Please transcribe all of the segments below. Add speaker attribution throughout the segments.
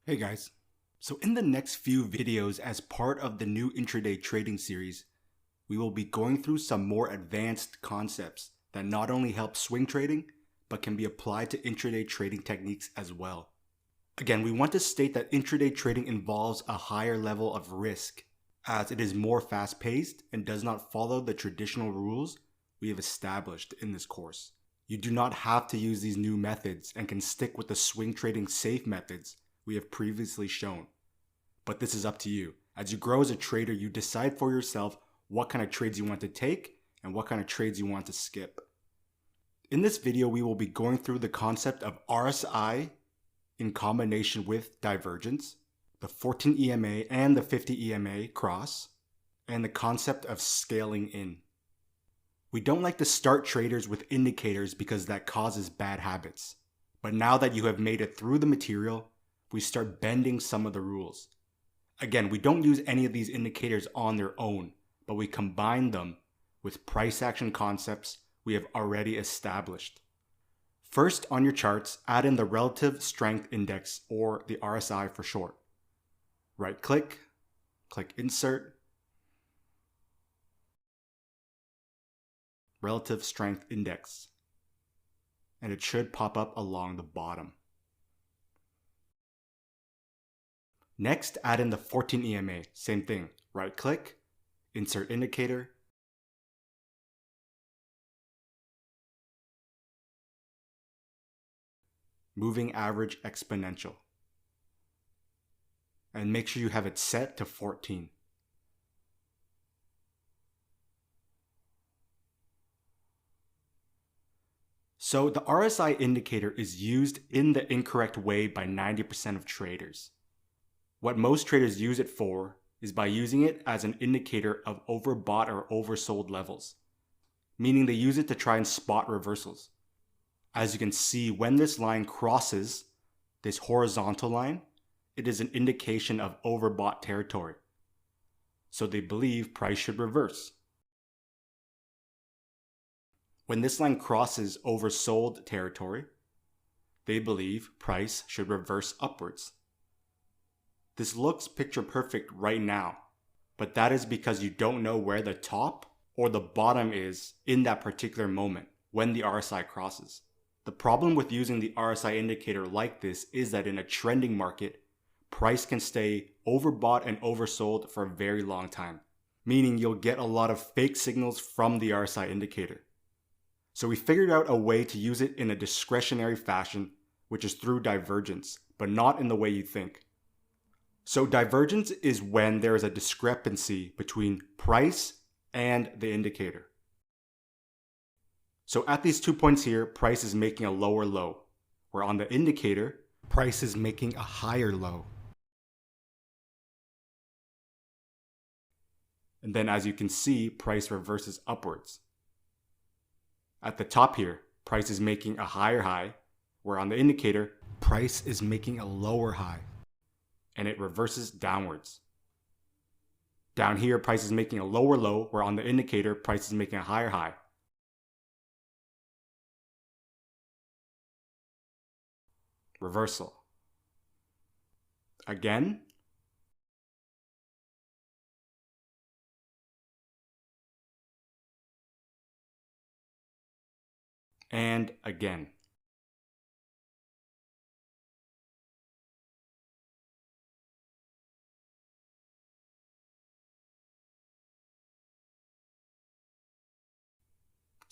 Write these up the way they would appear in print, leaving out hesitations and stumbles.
Speaker 1: Hey guys, so in the next few videos as part of the new intraday trading series, we will be going through some more advanced concepts that not only help swing trading, but can be applied to intraday trading techniques as well. Again, we want to state that intraday trading involves a higher level of risk as it is more fast-paced and does not follow the traditional rules we have established in this course. You do not have to use these new methods and can stick with the swing trading safe methods we have previously shown. But this is up to you. As you grow as a trader, you decide for yourself what kind of trades you want to take and what kind of trades you want to skip. In this video, we will be going through the concept of RSI in combination with divergence, the 14 EMA and the 50 EMA cross, and the concept of scaling in. We don't like to start traders with indicators because that causes bad habits. But now that you have made it through the material, we start bending some of the rules. Again, we don't use any of these indicators on their own, but we combine them with price action concepts we have already established. First, on your charts, add in the Relative Strength Index, or the RSI for short. Right-click, click Insert, Relative Strength Index, and it should pop up along the bottom. Next, add in the 14 EMA, same thing, right-click, Insert Indicator, Moving Average Exponential, and make sure you have it set to 14. So the RSI indicator is used in the incorrect way by 90% of traders. What most traders use it for is by using it as an indicator of overbought or oversold levels, meaning they use it to try and spot reversals. As you can see, when this line crosses this horizontal line, it is an indication of overbought territory. So they believe price should reverse. When this line crosses oversold territory, they believe price should reverse upwards. This looks picture perfect right now, but that is because you don't know where the top or the bottom is in that particular moment when the RSI crosses. The problem with using the RSI indicator like this is that in a trending market, price can stay overbought and oversold for a very long time, meaning you'll get a lot of fake signals from the RSI indicator. So we figured out a way to use it in a discretionary fashion, which is through divergence, but not in the way you think. So divergence is when there is a discrepancy between price and the indicator. So at these 2 points here, price is making a lower low, where on the indicator, price is making a higher low. And then as you can see, price reverses upwards. At the top here, price is making a higher high, where on the indicator, price is making a lower high, and it reverses downwards. Down here, price is making a lower low, where on the indicator, price is making a higher high. Reversal. Again. And again.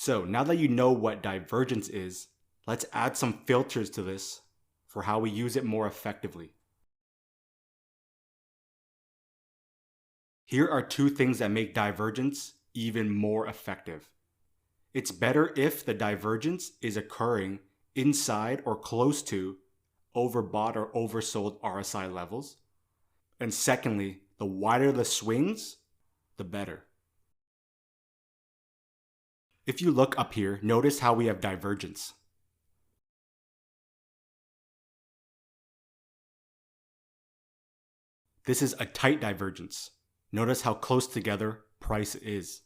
Speaker 1: So now that you know what divergence is, let's add some filters to this for how we use it more effectively. Here are two things that make divergence even more effective. It's better if the divergence is occurring inside or close to overbought or oversold RSI levels. And secondly, the wider the swings, the better. If you look up here, notice how we have divergence. This is a tight divergence. Notice how close together price is.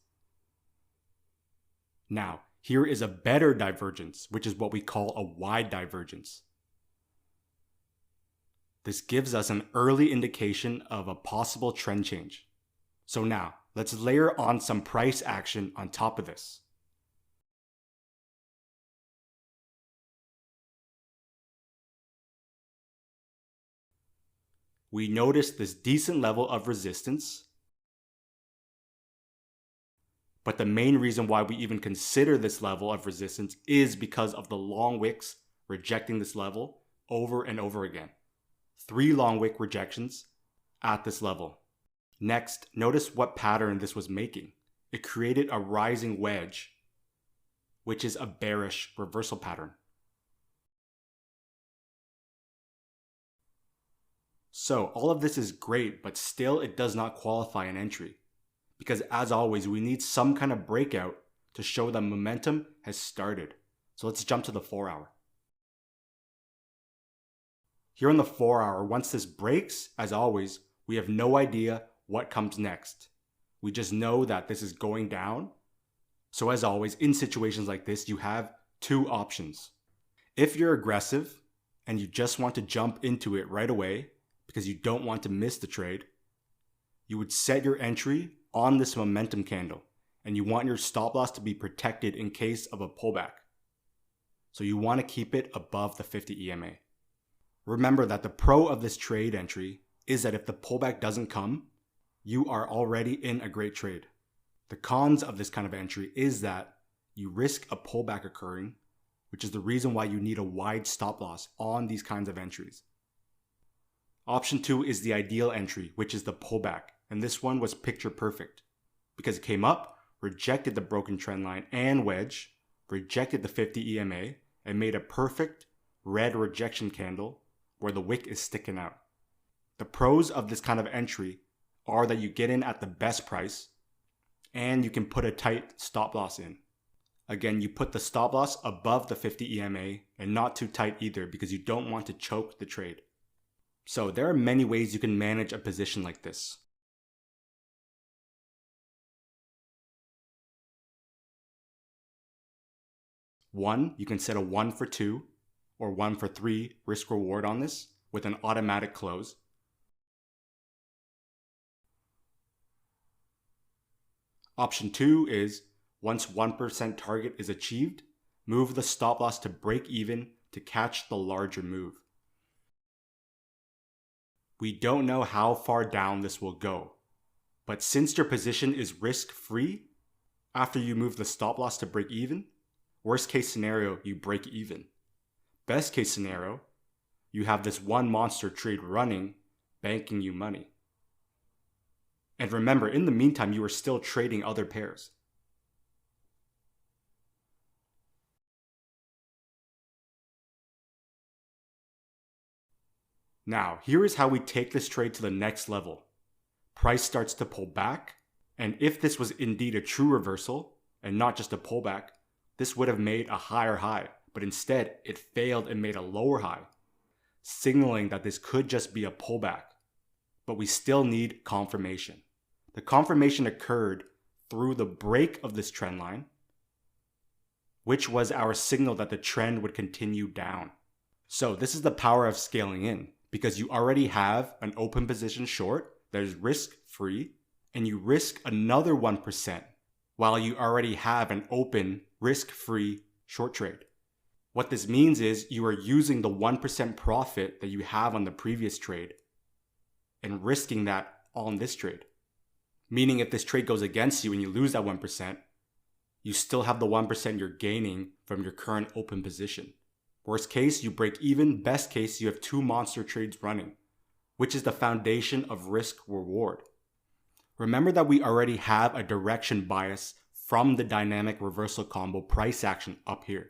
Speaker 1: Now, here is a better divergence, which is what we call a wide divergence. This gives us an early indication of a possible trend change. So now, let's layer on some price action on top of this. We notice this decent level of resistance, but the main reason why we even consider this level of resistance is because of the long wicks rejecting this level over and over again. 3 long wick rejections at this level. Next, notice what pattern this was making. It created a rising wedge, which is a bearish reversal pattern. So all of this is great, but still it does not qualify an entry. Because as always, we need some kind of breakout to show that momentum has started. So let's jump to the 4-hour. Here on the 4-hour, once this breaks, as always, we have no idea what comes next. We just know that this is going down. So as always, in situations like this, you have 2 options. If you're aggressive and you just want to jump into it right away because you don't want to miss the trade, you would set your entry on this momentum candle, and you want your stop loss to be protected in case of a pullback. So you want to keep it above the 50 EMA. Remember that the pro of this trade entry is that if the pullback doesn't come, you are already in a great trade. The cons of this kind of entry is that you risk a pullback occurring, which is the reason why you need a wide stop loss on these kinds of entries. Option 2 is the ideal entry, which is the pullback. And this one was picture perfect because it came up, rejected the broken trend line and wedge, rejected the 50 EMA, and made a perfect red rejection candle where the wick is sticking out. The pros of this kind of entry are that you get in at the best price and you can put a tight stop loss in. Again, you put the stop loss above the 50 EMA and not too tight either because you don't want to choke the trade. So there are many ways you can manage a position like this. One, you can set a 1 for 2 or 1 for 3 risk reward on this with an automatic close. Option 2 is once 1% target is achieved, move the stop loss to break even to catch the larger move. We don't know how far down this will go, but since your position is risk-free, after you move the stop loss to break even, worst case scenario, you break even. Best case scenario, you have this one monster trade running, banking you money. And remember, in the meantime, you are still trading other pairs. Now, here is how we take this trade to the next level. Price starts to pull back, and if this was indeed a true reversal, and not just a pullback, this would have made a higher high, but instead it failed and made a lower high, signaling that this could just be a pullback. But we still need confirmation. The confirmation occurred through the break of this trend line, which was our signal that the trend would continue down. So this is the power of scaling in, because you already have an open position short that is risk-free, and you risk another 1% while you already have an open risk-free short trade. What this means is you are using the 1% profit that you have on the previous trade and risking that on this trade. Meaning if this trade goes against you and you lose that 1%, you still have the 1% you're gaining from your current open position. Worst case, you break even. Best case, you have 2 monster trades running, which is the foundation of risk reward. Remember that we already have a direction bias from the dynamic reversal combo price action up here,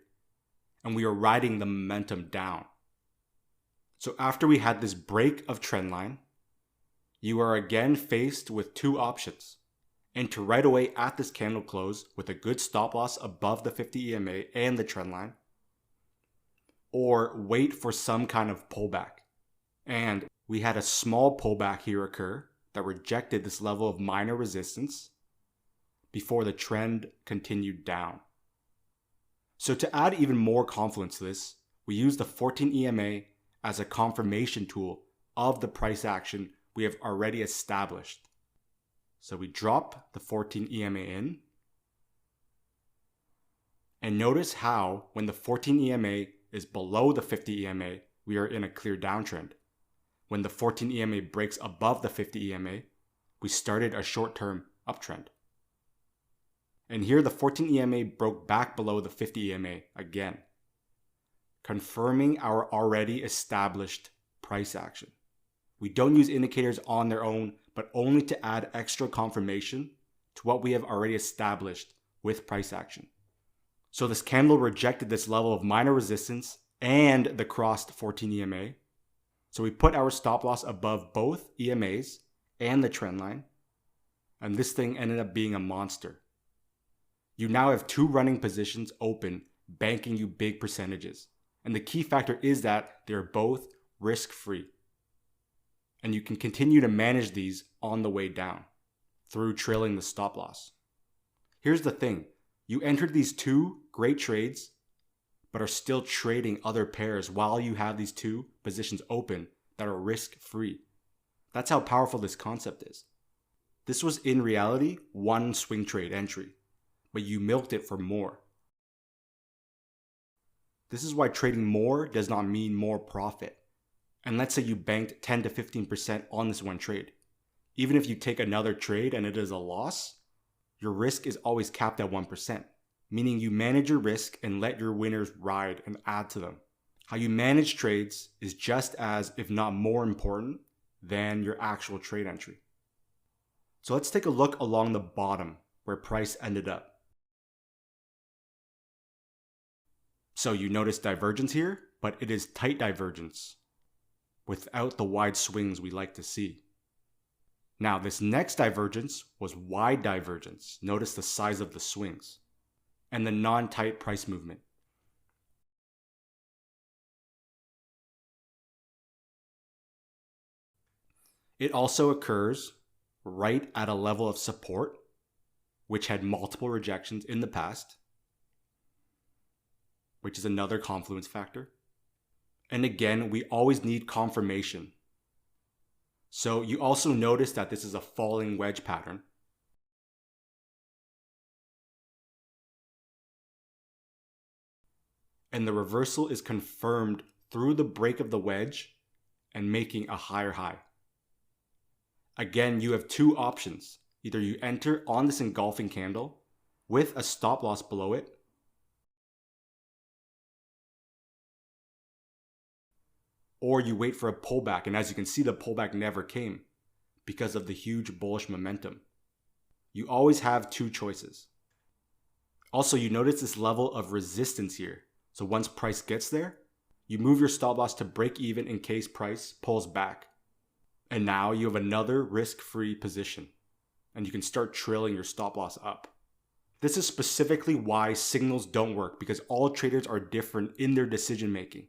Speaker 1: and we are riding the momentum down. So after we had this break of trend line, you are again faced with 2 options. Enter right away at this candle close with a good stop loss above the 50 EMA and the trend line, or wait for some kind of pullback. And we had a small pullback here occur that rejected this level of minor resistance before the trend continued down. So to add even more confidence to this, we use the 14 EMA as a confirmation tool of the price action we have already established. So we drop the 14 EMA in. And notice how when the 14 EMA is below the 50 EMA, we are in a clear downtrend. When the 14 EMA breaks above the 50 EMA, we started a short-term uptrend. And here the 14 EMA broke back below the 50 EMA again, confirming our already established price action. We don't use indicators on their own, but only to add extra confirmation to what we have already established with price action. So this candle rejected this level of minor resistance and the crossed 14 EMA. So we put our stop loss above both EMAs and the trend line, and this thing ended up being a monster. You now have 2 running positions open, banking you big percentages. And the key factor is that they're both risk-free. And you can continue to manage these on the way down through trailing the stop loss. Here's the thing. You entered these 2 great trades, but are still trading other pairs while you have these 2 positions open that are risk-free. That's how powerful this concept is. This was in reality 1 swing trade entry, but you milked it for more. This is why trading more does not mean more profit. And let's say you banked 10 to 15% on this 1 trade. Even if you take another trade and it is a loss, your risk is always capped at 1%, meaning you manage your risk and let your winners ride and add to them. How you manage trades is just as, if not more important, than your actual trade entry. So let's take a look along the bottom where price ended up. So you notice divergence here, but it is tight divergence without the wide swings we like to see. Now this next divergence was wide divergence. Notice the size of the swings and the non-tight price movement. It also occurs right at a level of support, which had multiple rejections in the past, which is another confluence factor. And again, we always need confirmation. So you also notice that this is a falling wedge pattern. And the reversal is confirmed through the break of the wedge and making a higher high. Again, you have 2 options. Either you enter on this engulfing candle with a stop loss below it, or you wait for a pullback, and as you can see, the pullback never came because of the huge bullish momentum. You always have 2 choices. Also, you notice this level of resistance here. So once price gets there, you move your stop loss to break even in case price pulls back. And now you have another risk-free position, and you can start trailing your stop loss up. This is specifically why signals don't work, because all traders are different in their decision making,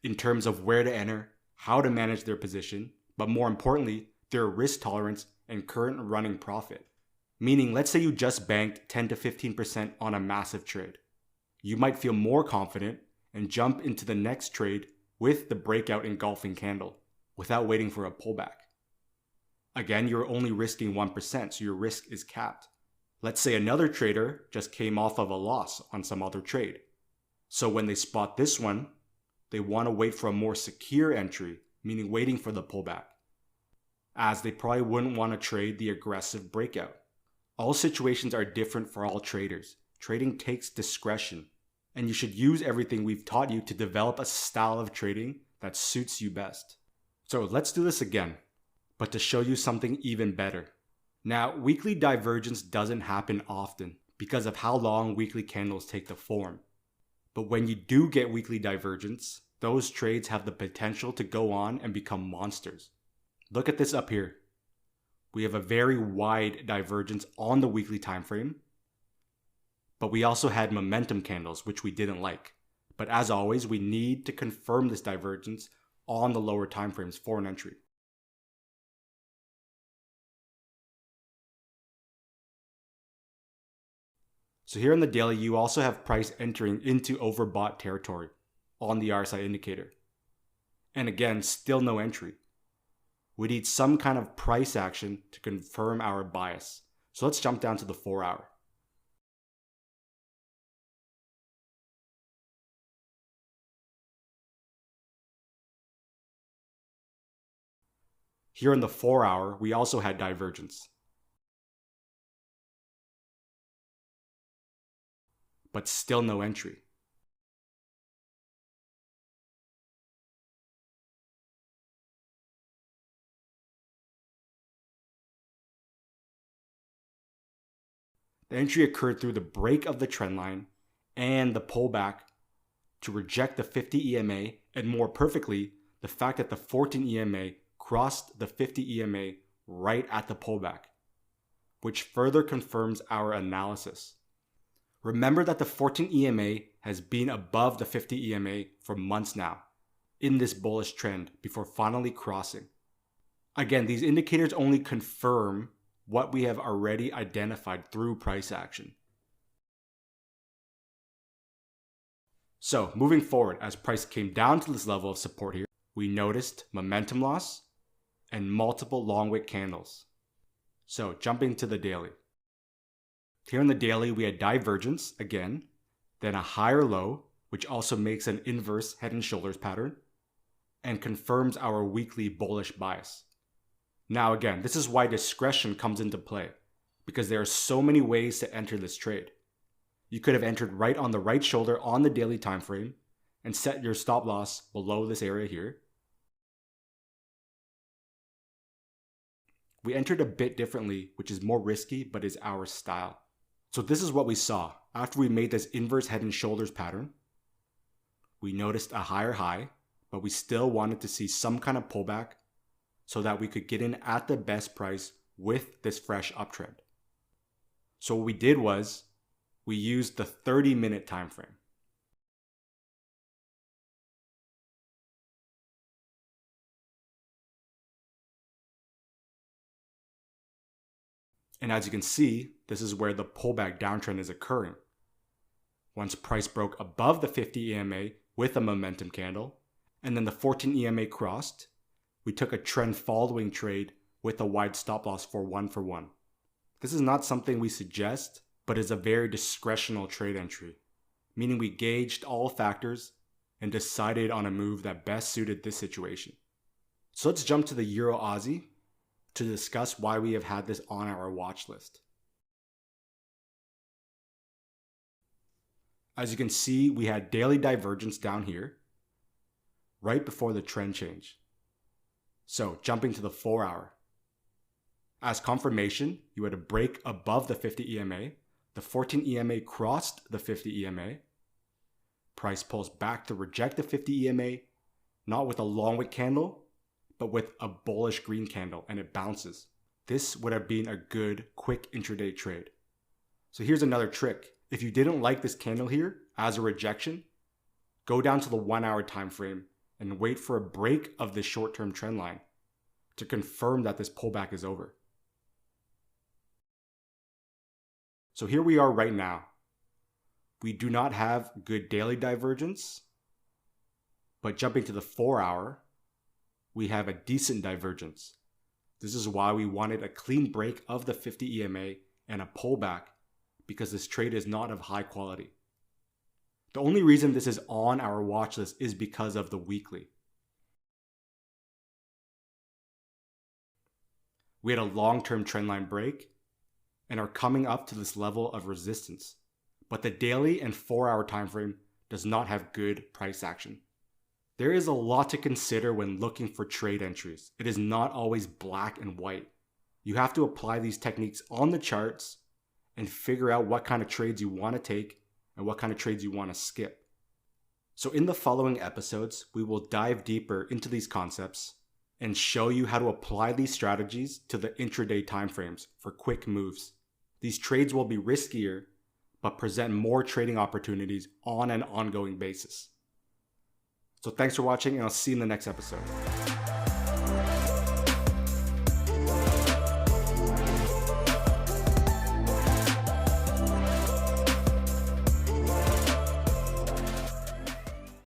Speaker 1: in terms of where to enter, how to manage their position, but more importantly, their risk tolerance and current running profit. Meaning, let's say you just banked 10 to 15% on a massive trade. You might feel more confident and jump into the next trade with the breakout engulfing candle without waiting for a pullback. Again, you're only risking 1%, so your risk is capped. Let's say another trader just came off of a loss on some other trade. So when they spot this one, they want to wait for a more secure entry, meaning waiting for the pullback, as they probably wouldn't want to trade the aggressive breakout. All situations are different for all traders. Trading takes discretion, and you should use everything we've taught you to develop a style of trading that suits you best. So let's do this again, but to show you something even better. Now, weekly divergence doesn't happen often because of how long weekly candles take to form. But when you do get weekly divergence, those trades have the potential to go on and become monsters. Look at this up here. We have a very wide divergence on the weekly time frame, but we also had momentum candles, which we didn't like. But as always, we need to confirm this divergence on the lower time frames for an entry. So here in the daily, you also have price entering into overbought territory on the RSI indicator. And again, still no entry. we need some kind of price action to confirm our bias. So let's jump down to the 4 hour. Here in the 4 hour, we also had divergence. But still no entry. The entry occurred through the break of the trend line and the pullback to reject the 50 EMA, and more perfectly, the fact that the 14 EMA crossed the 50 EMA right at the pullback, which further confirms our analysis. Remember that the 14 EMA has been above the 50 EMA for months now in this bullish trend before finally crossing. Again, these indicators only confirm what we have already identified through price action. So moving forward, as price came down to this level of support here, we noticed momentum loss and multiple long wick candles. So jumping to the daily. Here in the daily, we had divergence again, then a higher low, which also makes an inverse head and shoulders pattern, and confirms our weekly bullish bias. Now again, this is why discretion comes into play, because there are so many ways to enter this trade. You could have entered right on the right shoulder on the daily time frame and set your stop loss below this area here. We entered a bit differently, which is more risky, but is our style. So this is what we saw. After we made this inverse head and shoulders pattern, we noticed a higher high, but we still wanted to see some kind of pullback so that we could get in at the best price with this fresh uptrend. So what we did was we used the 30-minute time frame. And as you can see, this is where the pullback downtrend is occurring. Once price broke above the 50 EMA with a momentum candle, and then the 14 EMA crossed, we took a trend following trade with a wide stop loss for 1-for-1. This is not something we suggest, but is a very discretional trade entry, meaning we gauged all factors and decided on a move that best suited this situation. So let's jump to the Euro Aussie to discuss why we have had this on our watch list. As you can see, we had daily divergence down here, right before the trend change. So jumping to the 4 hour. As confirmation, you had a break above the 50 EMA, the 14 EMA crossed the 50 EMA, price pulls back to reject the 50 EMA, not with a long wick candle, but with a bullish green candle, and it bounces. This would have been a good quick intraday trade. So here's another trick. If you didn't like this candle here as a rejection, go down to the 1 hour time frame and wait for a break of this short-term trend line to confirm that this pullback is over. So here we are right now. We do not have good daily divergence, but jumping to the 4 hour, we have a decent divergence. This is why we wanted a clean break of the 50 EMA and a pullback, because this trade is not of high quality. The only reason this is on our watch list is because of the weekly. We had a long-term trendline break and are coming up to this level of resistance, but the daily and 4 hour time frame does not have good price action. There is a lot to consider when looking for trade entries. It is not always black and white. You have to apply these techniques on the charts and figure out what kind of trades you want to take and what kind of trades you want to skip. So in the following episodes, we will dive deeper into these concepts and show you how to apply these strategies to the intraday timeframes for quick moves. These trades will be riskier, but present more trading opportunities on an ongoing basis. So thanks for watching, and I'll see you in the next episode.